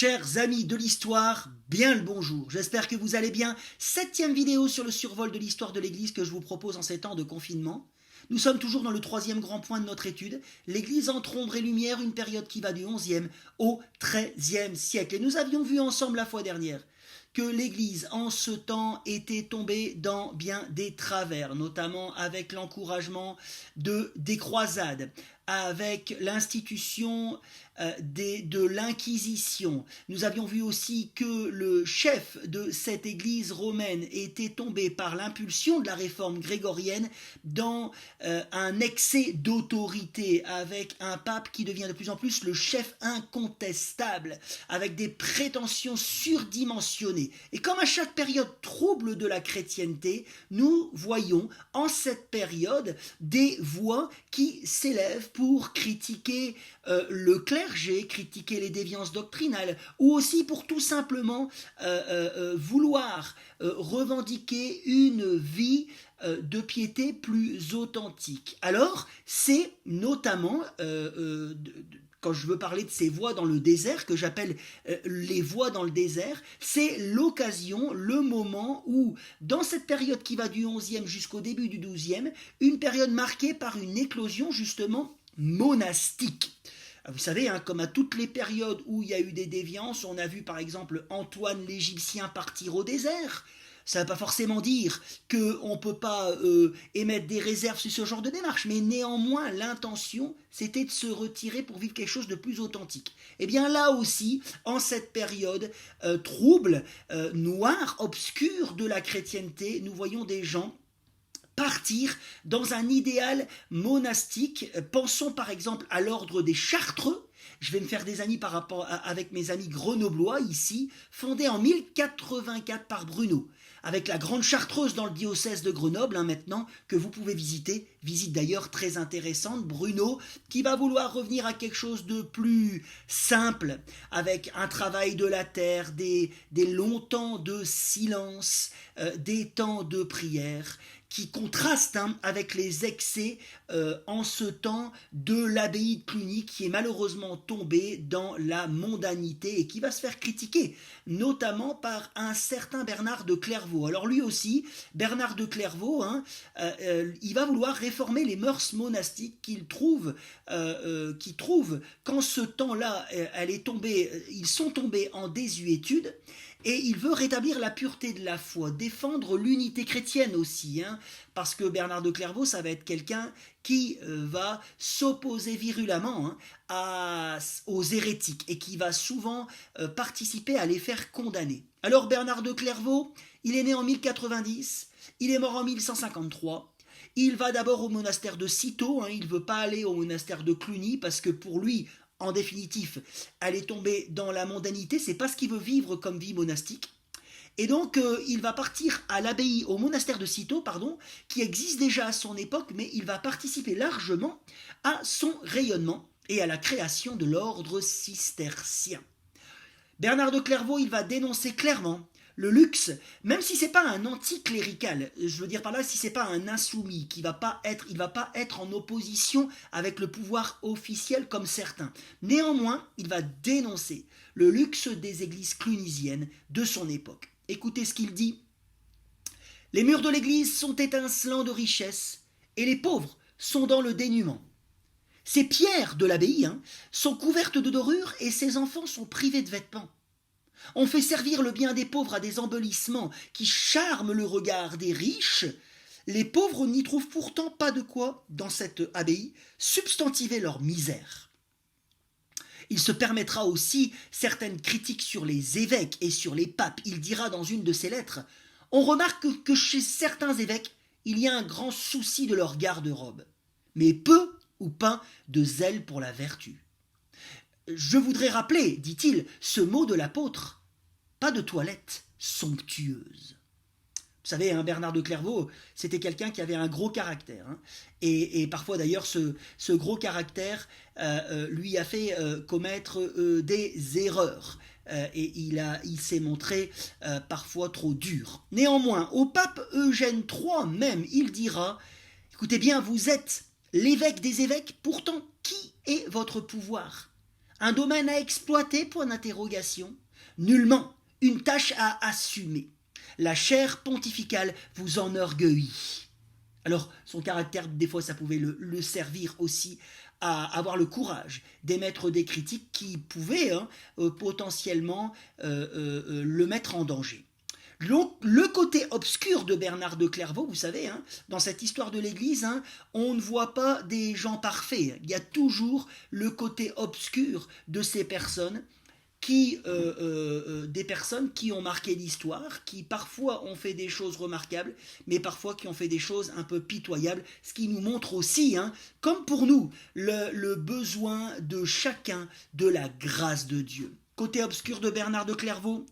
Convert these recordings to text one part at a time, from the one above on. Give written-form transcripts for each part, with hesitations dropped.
Chers amis de l'histoire, bien le bonjour. J'espère que vous allez bien. 7e vidéo sur le survol de l'histoire de l'Église que je vous propose en ces temps de confinement. Nous sommes toujours dans le 3e grand point de notre étude, l'Église entre ombre et lumière, une période qui va du 11e au 13e siècle. Et nous avions vu ensemble la fois dernière que l'Église en ce temps était tombée dans bien des travers, notamment avec l'encouragement des croisades, avec l'institution de l'Inquisition. Nous avions vu aussi que le chef de cette église romaine était tombé par l'impulsion de la réforme grégorienne dans un excès d'autorité, avec un pape qui devient de plus en plus le chef incontestable, avec des prétentions surdimensionnées. Et comme à chaque période trouble de la chrétienté, nous voyons en cette période des voix qui s'élèvent pour critiquer le clergé, critiquer les déviances doctrinales, ou aussi pour tout simplement vouloir revendiquer une vie de piété plus authentique. Alors, c'est notamment quand je veux parler de ces voix dans le désert, que j'appelle les voix dans le désert, c'est l'occasion, le moment où, dans cette période qui va du 11e jusqu'au début du 12e, une période marquée par une éclosion justement monastique. Vous savez, comme à toutes les périodes où il y a eu des déviances, on a vu par exemple Antoine l'Égyptien partir au désert. Ça ne veut pas forcément dire qu'on ne peut pas émettre des réserves sur ce genre de démarche, mais néanmoins, l'intention, c'était de se retirer pour vivre quelque chose de plus authentique. Et bien là aussi, en cette période trouble, noire, obscure de la chrétienté, nous voyons des gens partir dans un idéal monastique. Pensons par exemple à l'ordre des Chartreux. Je vais me faire des amis avec mes amis grenoblois ici, fondé en 1084 par Bruno, avec la Grande Chartreuse dans le diocèse de Grenoble maintenant, que vous pouvez visiter, visite d'ailleurs très intéressante. Bruno qui va vouloir revenir à quelque chose de plus simple, avec un travail de la terre, des longs temps de silence, des temps de prière, qui contraste avec les excès en ce temps de l'abbaye de Cluny, qui est malheureusement tombée dans la mondanité et qui va se faire critiquer, notamment par un certain Bernard de Clairvaux. Alors lui aussi, Bernard de Clairvaux, il va vouloir réformer les mœurs monastiques qu'il trouve qu'en ce temps-là, ils sont tombés en désuétude. Et il veut rétablir la pureté de la foi, défendre l'unité chrétienne aussi, parce que Bernard de Clairvaux, ça va être quelqu'un qui va s'opposer virulemment aux hérétiques et qui va souvent participer à les faire condamner. Alors Bernard de Clairvaux, il est né en 1090, il est mort en 1153. Il va d'abord au monastère de Cîteaux, il ne veut pas aller au monastère de Cluny parce que pour lui, en définitif, elle est tombée dans la mondanité, c'est pas ce qu'il veut vivre comme vie monastique. Et donc, il va partir à l'abbaye, au monastère de Cîteaux, qui existe déjà à son époque, mais il va participer largement à son rayonnement et à la création de l'ordre cistercien. Bernard de Clairvaux, il va dénoncer clairement le luxe, même si c'est pas un anticlérical, je veux dire par là, si c'est pas un insoumis, il va pas être en opposition avec le pouvoir officiel comme certains. Néanmoins, il va dénoncer le luxe des églises clunisiennes de son époque. Écoutez ce qu'il dit. Les murs de l'église sont étincelants de richesse et les pauvres sont dans le dénuement. Ces pierres de l'abbaye sont couvertes de dorures et ces enfants sont privés de vêtements. On fait servir le bien des pauvres à des embellissements qui charment le regard des riches. Les pauvres n'y trouvent pourtant pas de quoi, dans cette abbaye, substantiver leur misère. Il se permettra aussi certaines critiques sur les évêques et sur les papes. Il dira dans une de ses lettres « On remarque que chez certains évêques, il y a un grand souci de leur garde-robe, mais peu ou pas de zèle pour la vertu. » Je voudrais rappeler, dit-il, ce mot de l'apôtre, pas de toilette somptueuse. Vous savez, Bernard de Clairvaux, c'était quelqu'un qui avait un gros caractère. Et parfois d'ailleurs, ce gros caractère lui a fait commettre des erreurs. Et il s'est montré parfois trop dur. Néanmoins, au pape Eugène III même, il dira « Écoutez bien, vous êtes l'évêque des évêques, pourtant qui est votre pouvoir ?» Un domaine à exploiter, point d'interrogation. Nullement une tâche à assumer. La chaire pontificale vous enorgueillit. Alors, son caractère, des fois, ça pouvait le servir aussi à avoir le courage d'émettre des critiques qui pouvaient potentiellement le mettre en danger. Le côté obscur de Bernard de Clairvaux, vous savez, dans cette histoire de l'Église, on ne voit pas des gens parfaits. Il y a toujours le côté obscur de ces personnes des personnes qui ont marqué l'histoire, qui parfois ont fait des choses remarquables, mais parfois qui ont fait des choses un peu pitoyables, ce qui nous montre aussi, comme pour nous, le besoin de chacun de la grâce de Dieu. Côté obscur de Bernard de Clairvaux,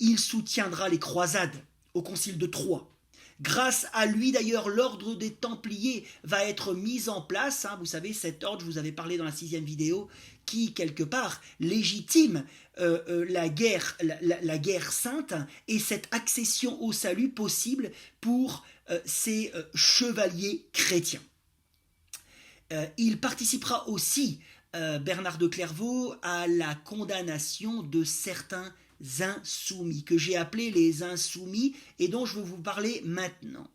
il soutiendra les croisades au concile de Troyes. Grâce à lui, d'ailleurs, l'ordre des Templiers va être mis en place. Vous savez, cet ordre, je vous avais parlé dans la 6e vidéo, qui, quelque part, légitime la guerre sainte et cette accession au salut possible pour ces chevaliers chrétiens. Il participera aussi, Bernard de Clairvaux, à la condamnation de certains insoumis, que j'ai appelés les insoumis et dont je vais vous parler maintenant.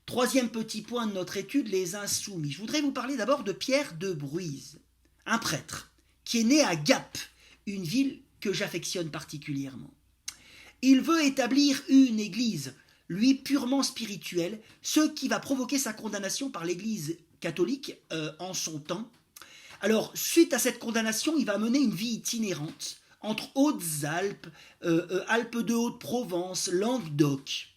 Troisième petit point de notre étude, les insoumis. Je voudrais vous parler d'abord de Pierre de Bruys, un prêtre qui est né à Gap, une ville que j'affectionne particulièrement. Il veut établir une église, lui purement spirituelle, ce qui va provoquer sa condamnation par l'église catholique en son temps. Alors, suite à cette condamnation, il va mener une vie itinérante entre Hautes-Alpes, Alpes de Haute-Provence, Languedoc.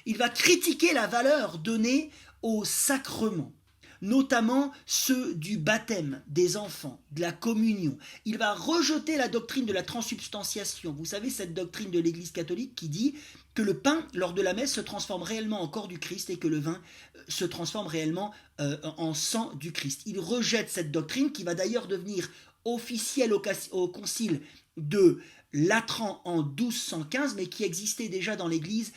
Il va critiquer la valeur donnée aux sacrements, notamment ceux du baptême des enfants, de la communion. Il va rejeter la doctrine de la transsubstantiation. Vous savez, cette doctrine de l'Église catholique qui dit que le pain, lors de la messe, se transforme réellement en corps du Christ et que le vin se transforme réellement en sang du Christ. Il rejette cette doctrine qui va d'ailleurs devenir officielle au concile de Latran en 1215, mais qui existait déjà dans l'Église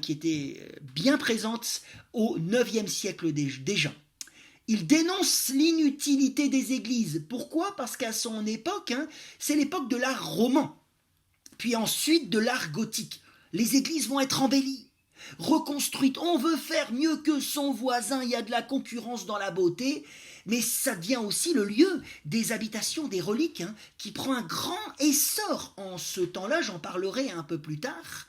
qui était bien présente au IXe siècle déjà. Il dénonce l'inutilité des églises. Pourquoi ? Parce qu'à son époque, c'est l'époque de l'art roman, puis ensuite de l'art gothique. Les églises vont être embellies, reconstruites. On veut faire mieux que son voisin, il y a de la concurrence dans la beauté. Mais ça devient aussi le lieu des habitations, des reliques, qui prend un grand essor en ce temps-là, j'en parlerai un peu plus tard,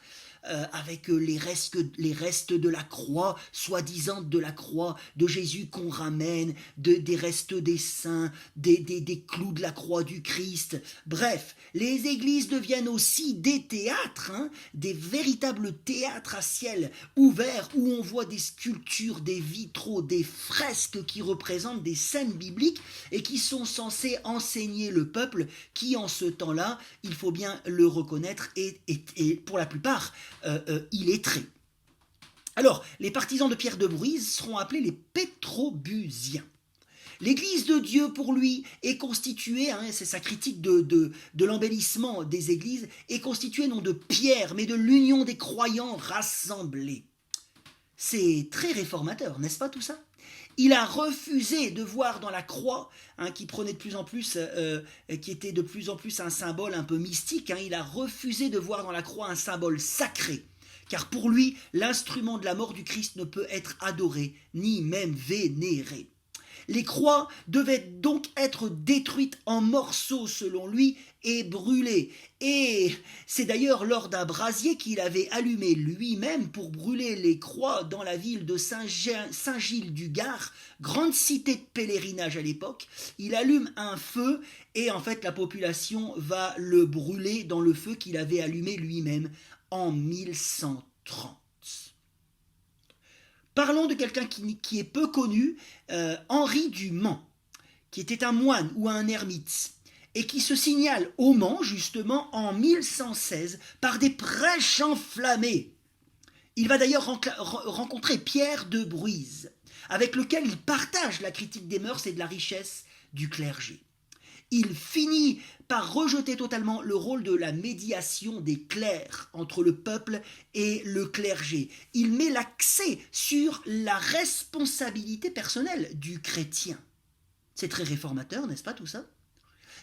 avec les restes de la croix, soi-disant de la croix de Jésus qu'on ramène, des restes des saints, des clous de la croix du Christ. Bref, les églises deviennent aussi des théâtres, des véritables théâtres à ciel ouvert où on voit des sculptures, des vitraux, des fresques qui représentent des scènes bibliques et qui sont censées enseigner le peuple qui, en ce temps-là, il faut bien le reconnaître, et pour la plupart, illettrés. Alors, les partisans de Pierre de Bruys seront appelés les pétrobusiens. L'Église de Dieu, pour lui, est constituée, c'est sa critique de l'embellissement des églises, est constituée non de pierre, mais de l'union des croyants rassemblés. C'est très réformateur, n'est-ce pas tout ça ? Il a refusé de voir dans la croix, qui prenait de plus en plus, qui était de plus en plus un symbole un peu mystique, il a refusé de voir dans la croix un symbole sacré, car pour lui, l'instrument de la mort du Christ ne peut être adoré, ni même vénéré. Les croix devaient donc être détruites en morceaux selon lui et brûlées. Et c'est d'ailleurs lors d'un brasier qu'il avait allumé lui-même pour brûler les croix dans la ville de Saint-Gilles-du-Gard, grande cité de pèlerinage à l'époque. Il allume un feu et en fait la population va le brûler dans le feu qu'il avait allumé lui-même en 1130. Parlons de quelqu'un qui est peu connu, Henri du Mans, qui était un moine ou un ermite, et qui se signale au Mans, justement, en 1116, par des prêches enflammés. Il va d'ailleurs rencontrer Pierre de Bruys, avec lequel il partage la critique des mœurs et de la richesse du clergé. Il finit par rejeter totalement le rôle de la médiation des clercs entre le peuple et le clergé. Il met l'accent sur la responsabilité personnelle du chrétien. C'est très réformateur, n'est-ce pas tout ça ?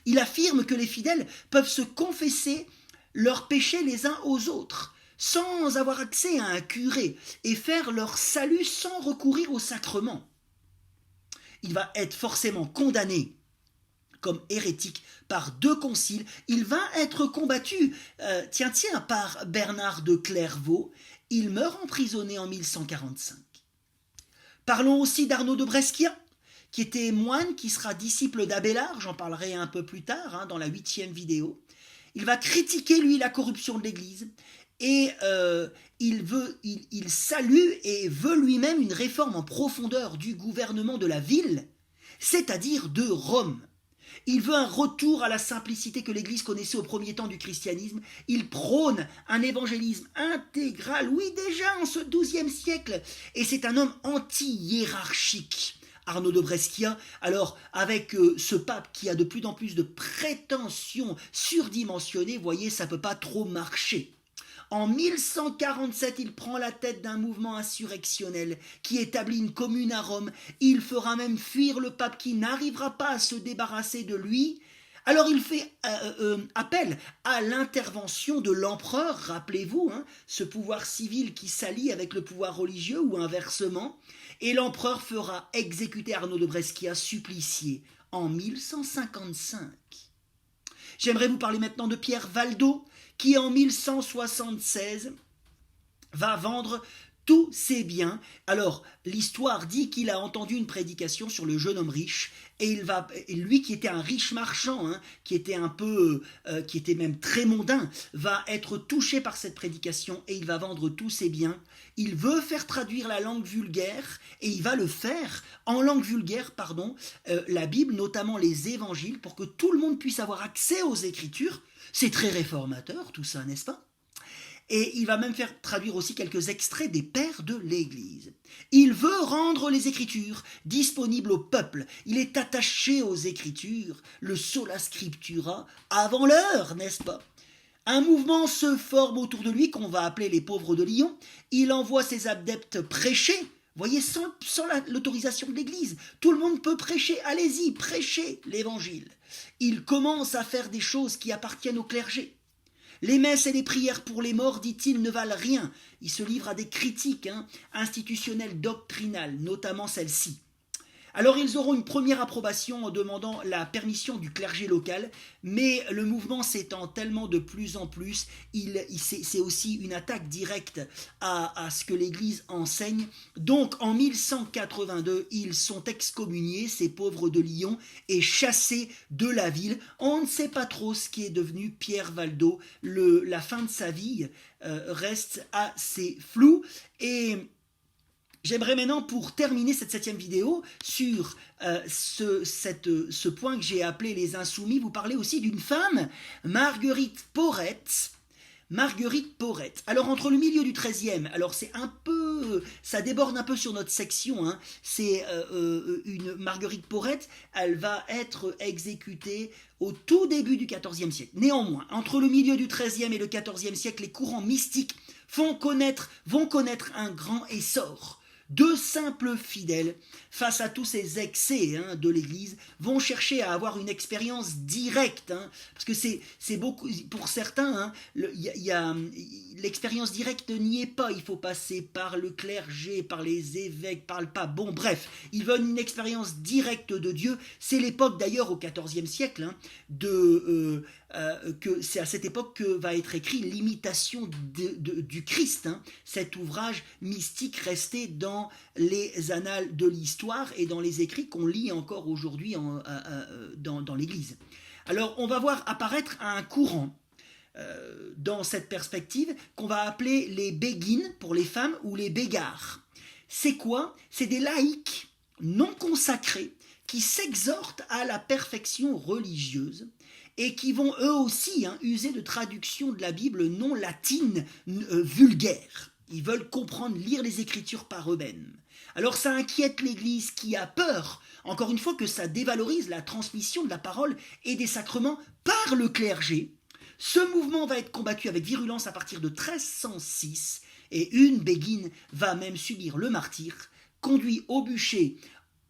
Il affirme que les fidèles peuvent se confesser leurs péchés les uns aux autres, sans avoir accès à un curé, et faire leur salut sans recourir au sacrement. Il va être forcément condamné comme hérétique par 2 conciles. Il va être combattu, par Bernard de Clairvaux. Il meurt emprisonné en 1145. Parlons aussi d'Arnaud de Brescia, qui était moine, qui sera disciple d'Abélard, j'en parlerai un peu plus tard, dans la 8e vidéo. Il va critiquer, lui, la corruption de l'Église, et il salue et veut lui-même une réforme en profondeur du gouvernement de la ville, c'est-à-dire de Rome. Il veut un retour à la simplicité que l'Église connaissait au premier temps du christianisme. Il prône un évangélisme intégral, oui déjà en ce XIIe siècle, et c'est un homme anti-hiérarchique. Arnaud de Brescia, alors avec ce pape qui a de plus en plus de prétentions surdimensionnées, vous voyez, ça ne peut pas trop marcher. En 1147, il prend la tête d'un mouvement insurrectionnel qui établit une commune à Rome. Il fera même fuir le pape qui n'arrivera pas à se débarrasser de lui. Alors il fait appel à l'intervention de l'empereur, rappelez-vous, ce pouvoir civil qui s'allie avec le pouvoir religieux ou inversement, et l'empereur fera exécuter Arnaud de Brescia supplicié en 1155. J'aimerais vous parler maintenant de Pierre Valdo, qui en 1176 va vendre tous ses biens. Alors, l'histoire dit qu'il a entendu une prédication sur le jeune homme riche, et lui qui était un riche marchand, qui était qui était même très mondain, va être touché par cette prédication et il va vendre tous ses biens. Il veut faire traduire la langue vulgaire et il va le faire en langue vulgaire, la Bible, notamment les évangiles, pour que tout le monde puisse avoir accès aux Écritures. C'est très réformateur tout ça, n'est-ce pas ? Et il va même faire traduire aussi quelques extraits des pères de l'Église. Il veut rendre les Écritures disponibles au peuple. Il est attaché aux Écritures, le sola scriptura, avant l'heure, n'est-ce pas ? Un mouvement se forme autour de lui qu'on va appeler les pauvres de Lyon. Il envoie ses adeptes prêcher, voyez, sans l'autorisation de l'Église. Tout le monde peut prêcher, allez-y, prêchez l'Évangile. Il commence à faire des choses qui appartiennent au clergé. Les messes et les prières pour les morts, dit-il, ne valent rien. Il se livre à des critiques institutionnelles, doctrinales, notamment celle-ci. Alors ils auront une première approbation en demandant la permission du clergé local, mais le mouvement s'étend tellement de plus en plus, c'est aussi une attaque directe à ce que l'Église enseigne. Donc en 1182, ils sont excommuniés, ces pauvres de Lyon, et chassés de la ville. On ne sait pas trop ce qui est devenu Pierre Valdo. La fin de sa vie reste assez floue. Et j'aimerais maintenant, pour terminer cette 7e vidéo, sur ce point que j'ai appelé les insoumis, vous parler aussi d'une femme, Marguerite Porret. Marguerite Porret. Alors entre le milieu du XIIIe, alors ça déborde un peu sur notre section, c'est une Marguerite Porret, elle va être exécutée au tout début du XIVe siècle. Néanmoins, entre le milieu du XIIIe et le XIVe siècle, les courants mystiques vont connaître un grand essor. 2 simples fidèles, face à tous ces excès de l'Église, vont chercher à avoir une expérience directe, parce que c'est beaucoup, pour certains, l'expérience directe n'y est pas, il faut passer par le clergé, par les évêques, par le pape, bon bref, ils veulent une expérience directe de Dieu. C'est l'époque d'ailleurs au XIVe siècle, que c'est à cette époque que va être écrit l'imitation du Christ, cet ouvrage mystique resté dans les annales de l'histoire et dans les écrits qu'on lit encore aujourd'hui dans l'Église. Alors on va voir apparaître un courant dans cette perspective qu'on va appeler les béguines pour les femmes ou les bégards. C'est quoi ? C'est des laïcs non consacrés qui s'exhortent à la perfection religieuse et qui vont eux aussi user de traductions de la Bible non latines vulgaires. Ils veulent comprendre, lire les Écritures par eux-mêmes. Alors ça inquiète l'Église qui a peur, encore une fois, que ça dévalorise la transmission de la parole et des sacrements par le clergé. Ce mouvement va être combattu avec virulence à partir de 1306 et une béguine va même subir le martyre, conduit au bûcher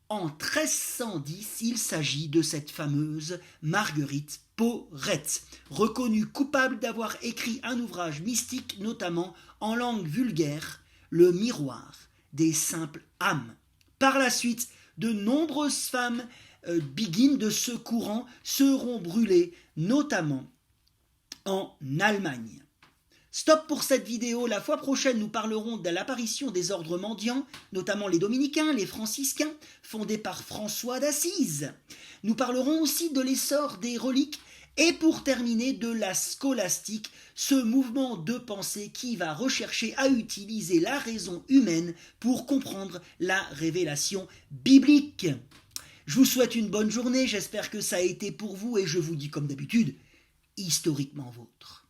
En 1310, il s'agit de cette fameuse Marguerite Porete, reconnue coupable d'avoir écrit un ouvrage mystique, notamment en langue vulgaire, Le Miroir des simples âmes. Par la suite, de nombreuses femmes biguines de ce courant seront brûlées, notamment en Allemagne. Stop pour cette vidéo, la fois prochaine nous parlerons de l'apparition des ordres mendiants, notamment les dominicains, les franciscains, fondés par François d'Assise. Nous parlerons aussi de l'essor des reliques et pour terminer de la scolastique, ce mouvement de pensée qui va rechercher à utiliser la raison humaine pour comprendre la révélation biblique. Je vous souhaite une bonne journée, j'espère que ça a été pour vous et je vous dis comme d'habitude, historiquement vôtre.